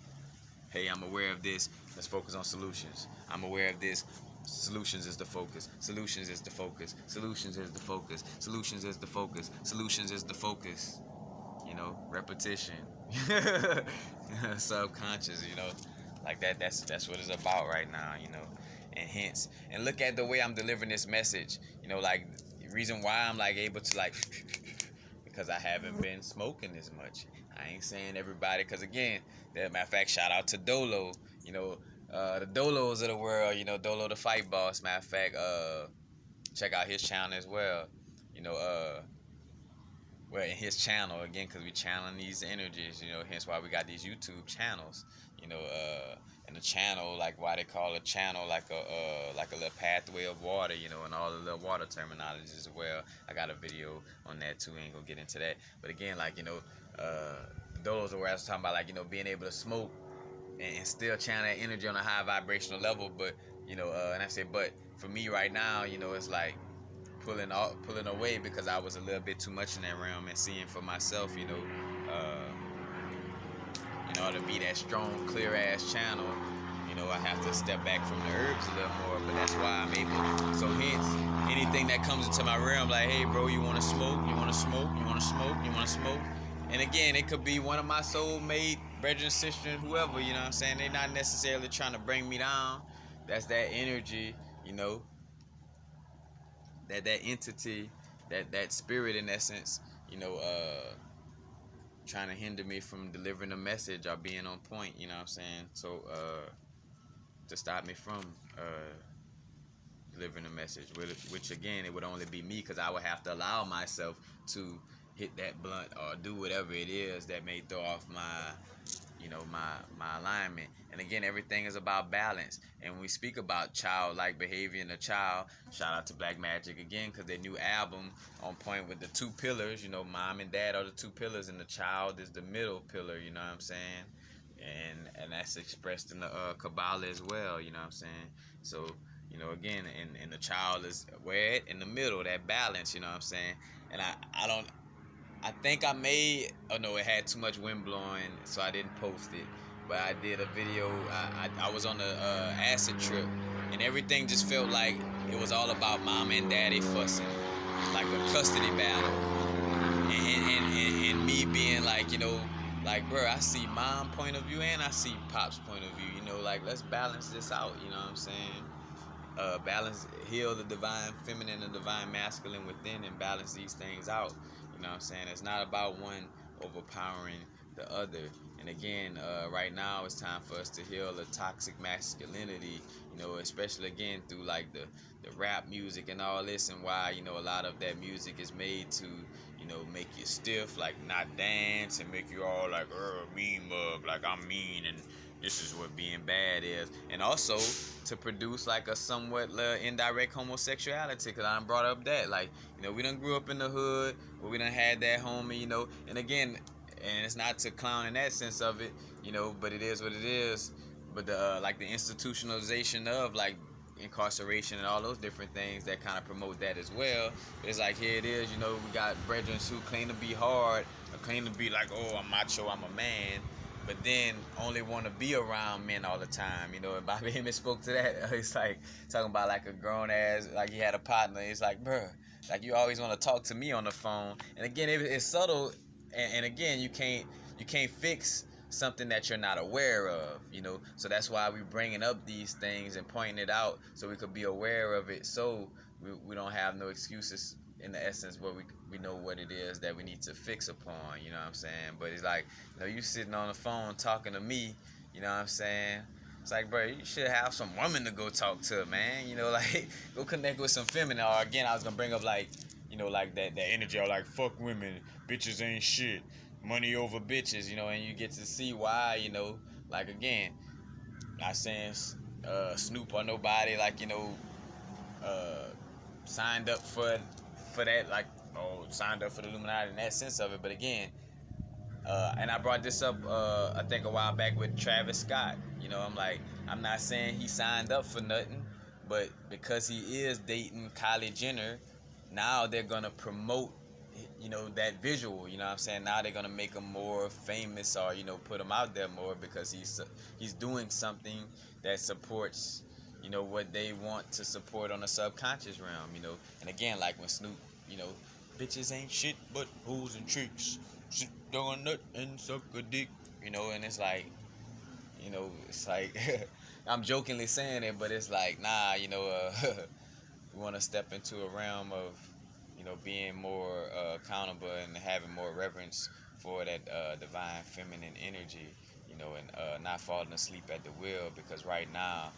Hey, I'm aware of this, let's focus on solutions. I'm aware of this, solutions is the focus. Solutions is the focus. Solutions is the focus. Solutions is the focus. Solutions is the focus. You know, repetition. Subconscious, you know, like that's what it's about right now, you know. And hence, and look at the way I'm delivering this message, you know, like the reason why I'm like able to like because I haven't been smoking as much. I ain't saying everybody, because again, matter of fact, shout out to Dolo, you know, the Dolos of the world, you know, Dolo the Fight Boss. Matter of fact, check out his channel as well, you know, well, in his channel, again, because we channeling these energies, you know, hence why we got these YouTube channels, you know, and the channel, like why they call a channel like a little pathway of water, you know, and all the little water terminologies as well. I got a video on that too, ain't gonna get into that. But again, like, you know, those are where I was talking about, like, you know, being able to smoke and still channel that energy on a high vibrational level. But, you know, and I said, but for me right now, you know, it's like pulling away, because I was a little bit too much in that realm and seeing for myself, you know, in order to be that strong, clear ass channel, you know, I have to step back from the herbs a little more. But that's why I'm able. So hence, anything that comes into my realm, like, hey, bro, you want to smoke? You want to smoke? You want to smoke? You want to smoke? And again, it could be one of my soulmate, brethren, sister, whoever, you know what I'm saying? They're not necessarily trying to bring me down. That's that energy, you know, that entity, that spirit in essence, you know, trying to hinder me from delivering a message or being on point, you know what I'm saying? So, to stop me from delivering a message, which again, it would only be me, because I would have to allow myself to hit that blunt or do whatever it is that may throw off my, you know, my alignment. And again, everything is about balance. And when we speak about childlike behavior in a child, shout out to Black Magic again, because their new album on point with the two pillars, you know, mom and dad are the two pillars and the child is the middle pillar, you know what I'm saying? And that's expressed in the Kabbalah as well, you know what I'm saying? So, you know, again, and the child is where in the middle, that balance, you know what I'm saying? And I think I made, oh no, it had too much wind blowing, so I didn't post it. But I did a video, I was on a acid trip, and everything just felt like it was all about mom and daddy fussing, like a custody battle. And me being like, you know, like, bro, I see mom point of view and I see pop's point of view, you know, like, let's balance this out, you know what I'm saying? Balance, heal the divine feminine and divine masculine within, and balance these things out. You know what I'm saying? It's not about one overpowering the other. And again, right now it's time for us to heal the toxic masculinity, you know, especially again through like the rap music and all this, and why, you know, a lot of that music is made to, you know, make you stiff, like not dance, and make you all like, mean mug, like I'm mean and this is what being bad is. And also to produce like a somewhat indirect homosexuality, because I done brought up that, like, you know, we done grew up in the hood where we done had that homie, you know, and again, and it's not to clown in that sense of it, you know, but it is what it is. But the like the institutionalization of like incarceration and all those different things that kind of promote that as well. It's like, here it is, you know, we got brethren who claim to be hard, or claim to be like, oh, I'm macho, I'm a man, but then only want to be around men all the time, you know. And Bobby Hemmitt spoke to that. It's like talking about like a grown ass, like he had a partner. It's like, bruh, like you always want to talk to me on the phone. And again, it's subtle, and again, you can't fix something that you're not aware of, you know. So that's why we bringing up these things and pointing it out, so we could be aware of it. So we don't have no excuses in the essence where we know what it is that we need to fix upon, you know what I'm saying? But it's like, you sitting on the phone talking to me, you know what I'm saying? It's like, bro, you should have some woman to go talk to, man. Like, go connect with some feminine. Or again, I was gonna bring up like, like that energy of like, fuck women, bitches ain't shit, money over bitches, and you get to see why, like again, not saying Snoop or nobody, like, uh, signed up for that, like, signed up for the Illuminati in that sense of it. But again, and I brought this up, I think a while back with Travis Scott. I'm like, I'm not saying he signed up for nothing, but because he is dating Kylie Jenner, now they're gonna promote, that visual. You know what I'm saying? Now they're gonna make him more famous, or put him out there more, because he's doing something that supports, what they want to support on the subconscious realm. And again, like when Snoop, bitches ain't shit but hoes and tricks. Sit down a nut and suck a dick, and it's like, I'm jokingly saying it, but it's like, nah, we want to step into a realm of, being more accountable and having more reverence for that divine feminine energy, and not falling asleep at the wheel, because right now,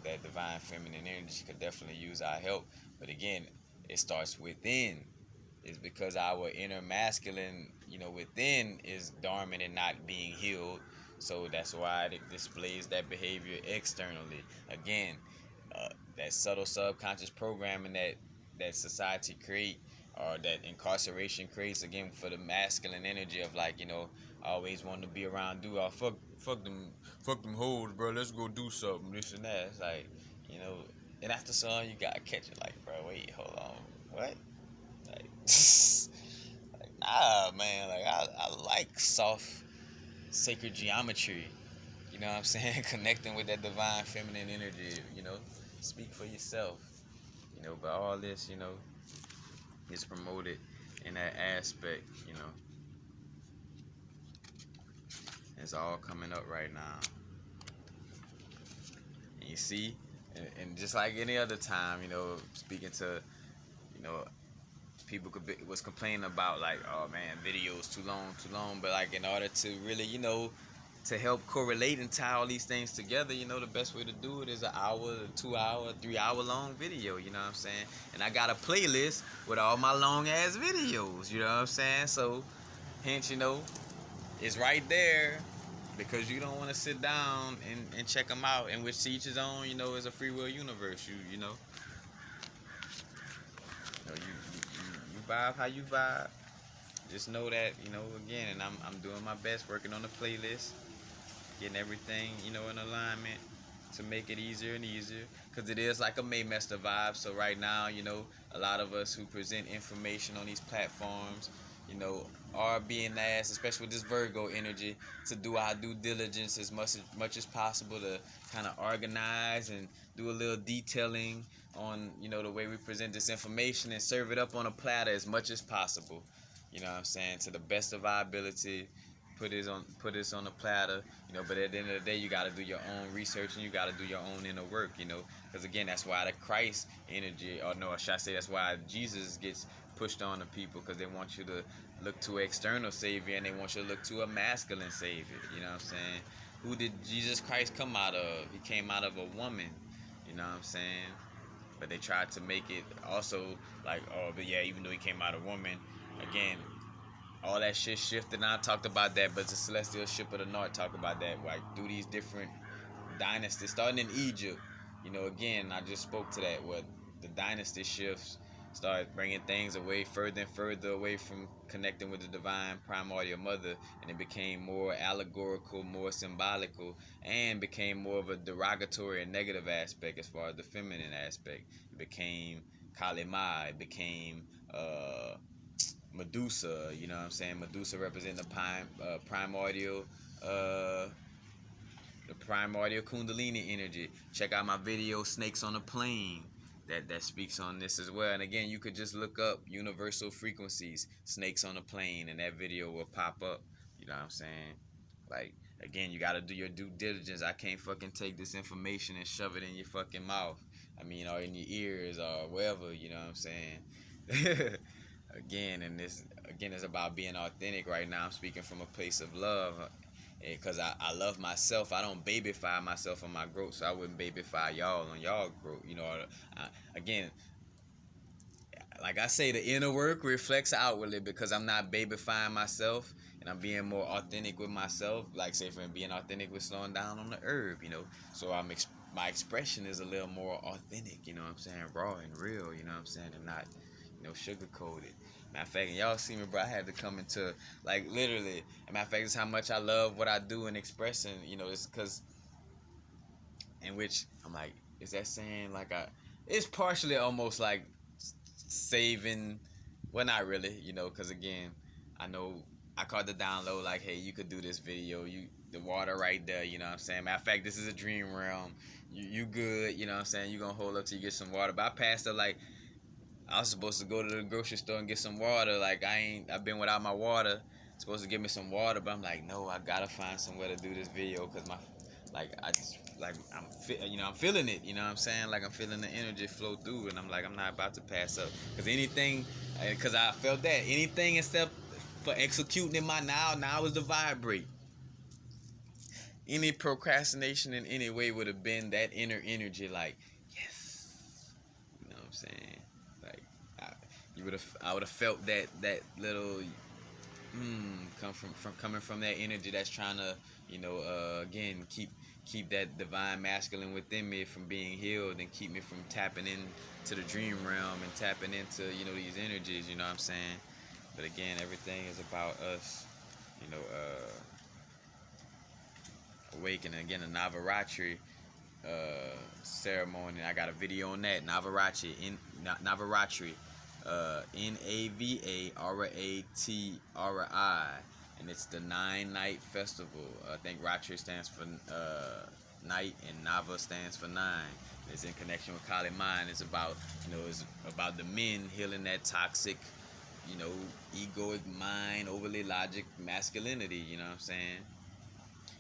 that divine feminine energy could definitely use our help. But again, it starts within. Is because our inner masculine, within is dormant and not being healed. So that's why it displays that behavior externally. Again, that subtle subconscious programming that society create, or that incarceration creates, again, for the masculine energy of like, always wanting to be around, fuck them hoes, bro. Let's go do something, this and that. It's like, and after some, you gotta catch it. Like, bro, wait, hold on, what? Like, like, nah, man. Like, I like soft, sacred geometry. You know what I'm saying? Connecting with that divine feminine energy. Speak for yourself. But all this, is promoted in that aspect. It's all coming up right now. And you see, and just like any other time, speaking to, people was complaining about like, oh man, videos too long. But like, in order to really, to help correlate and tie all these things together, the best way to do it is an hour, 2 hour, 3 hour long video. You know what I'm saying? And I got a playlist with all my long ass videos. You know what I'm saying? So, hence, it's right there. Because you don't want to sit down and check them out, and which to each his own, is a free will universe. You vibe how you vibe. Just know that, again, and I'm doing my best, working on the playlist, getting everything, in alignment to make it easier and easier. Because it is like a Maymester vibe. So right now, a lot of us who present information on these platforms, are being asked, especially with this Virgo energy, to do our due diligence as much as possible, to kind of organize and do a little detailing on, the way we present this information, and serve it up on a platter as much as possible. You know what I'm saying? To the best of our ability, put this on a platter, but at the end of the day, you got to do your own research, and you got to do your own inner work, because again, that's why the Christ energy, or no, should I say, that's why Jesus gets pushed on to people, because they want you to look to an external savior, and they want you to look to a masculine savior. You know what I'm saying? Who did Jesus Christ come out of? He came out of a woman. You know what I'm saying? But they tried to make it also like, oh, but yeah, even though he came out of a woman, again, all that shit shifted, and I talked about that, but the Celestial Ship of the North talk about that, like, through these different dynasties, starting in Egypt, again, I just spoke to that, what the dynasty shifts started bringing things away, further and further away from connecting with the divine primordial mother, and it became more allegorical, more symbolical, and became more of a derogatory and negative aspect as far as the feminine aspect. It became Kalima, it became Medusa, you know what I'm saying? Medusa representing the primordial, the primordial Kundalini energy. Check out my video, Snakes on a Plane, that speaks on this as well. And again, you could just look up universal frequencies, Snakes on a Plane, and that video will pop up. You know what I'm saying? Like, again, you got to do your due diligence. I can't fucking take this information and shove it in your fucking mouth. I mean, or in your ears or wherever, you know what I'm saying? Again, it's about being authentic right now. I'm speaking from a place of love, because I love myself. I don't babyfy myself on my growth, so I wouldn't babyfy y'all on y'all growth. Again, like I say, the inner work reflects outwardly, because I'm not babyfying myself and I'm being more authentic with myself. Like, say, for being authentic with slowing down on the herb, So my expression is a little more authentic, you know what I'm saying? Raw and real, you know what I'm saying? And not, sugar coated. Matter of fact, and y'all see me, bro, I had to come into, like, literally. Matter of fact, it's how much I love what I do and expressing, it's because, in which I'm like, is that saying, like, it's partially almost like saving, well, not really, because again, I know I caught the download, like, hey, you could do this video, the water right there, you know what I'm saying? Matter of fact, this is a dream realm, you good, you know what I'm saying? You gonna hold up till you get some water. But I passed up, like, I was supposed to go to the grocery store and get some water. Like, I've been without my water. Supposed to give me some water, but I'm like, no, I gotta find somewhere to do this video, because I'm feeling it, you know what I'm saying? Like, I'm feeling the energy flow through, and I'm like, I'm not about to pass up. Because I felt that anything except for executing in my now is the vibrate. Any procrastination in any way would have been that inner energy, like, yes, you know what I'm saying? Like, I would have felt that little coming from that energy that's trying to, again, keep that divine masculine within me from being healed, and keep me from tapping into the dream realm and tapping into, these energies, you know what I'm saying? But again, everything is about us, awakening. Again, the Navaratri ceremony, I got a video on that. Navaratri, Navaratri, Navaratri, and it's the 9-night festival. I think Ratri stands for night, and Nava stands for 9. It's in connection with Kali Mind. It's about, it's about the men healing that toxic, egoic mind, overly logic masculinity, you know what I'm saying?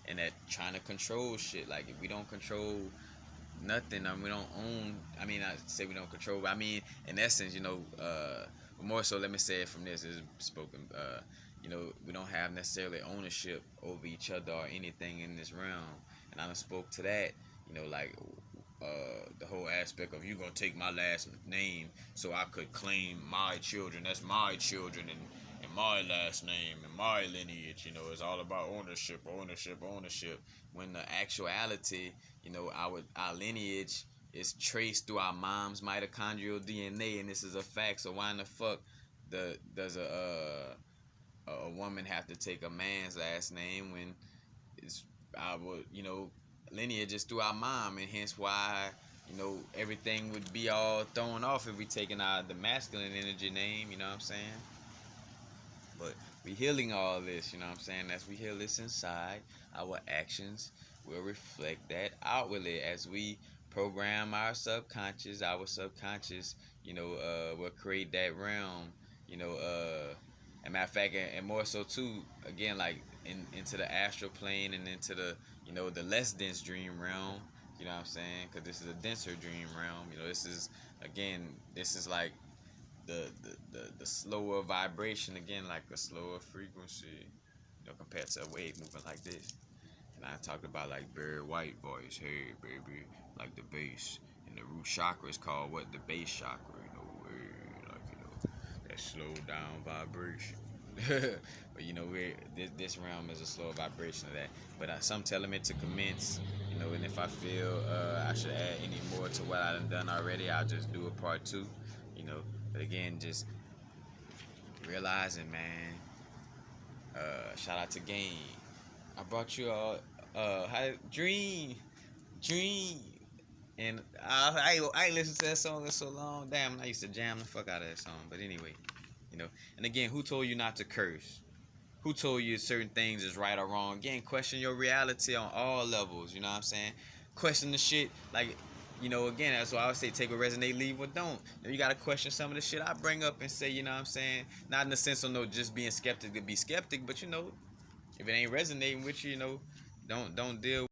And that trying to control shit. Like, if we don't control nothing, we don't own, I say we don't control, but in essence, more so, let me say it from this, is spoken, we don't have necessarily ownership over each other or anything in this realm. And I done spoke to that, like, the whole aspect of, you gonna take my last name so I could claim my children. That's my children, and my last name and my lineage. It's all about ownership. When the actuality, our lineage is traced through our mom's mitochondrial DNA, and this is a fact. So why in the fuck does a woman have to take a man's last name when it's our, lineage is through our mom? And hence why, everything would be all thrown off if we taking the masculine energy name, you know what I'm saying? But we healing all this, you know what I'm saying? As we heal this inside, our actions will reflect that outwardly. As we program our subconscious will create that realm, and matter of fact, and more so too, again, like, into the astral plane, and into the, the less dense dream realm, you know what I'm saying? Because this is a denser dream realm, this is like the slower vibration, again, like a slower frequency, compared to a wave moving like this. And I talked about, like, Barry White voice, hey baby, like the bass, and the root chakra is called what? The base chakra, that slow down vibration. But this realm is a slower vibration of that. But some telling me to commence, and if I feel I should add any more to what I've done already, I'll just do a part 2. But again, just realizing, man. Shout out to Game. I brought you all Dream, and I ain't listened to that song in so long. Damn, I used to jam the fuck out of that song. But anyway, and again, who told you not to curse? Who told you certain things is right or wrong? Again, question your reality on all levels. You know what I'm saying? Question the shit, like, again, that's why I would say take what resonate, leave what don't. You gotta question some of the shit I bring up and say, you know what I'm saying? Not in the sense of just being skeptic to be skeptic, but if it ain't resonating with you, don't deal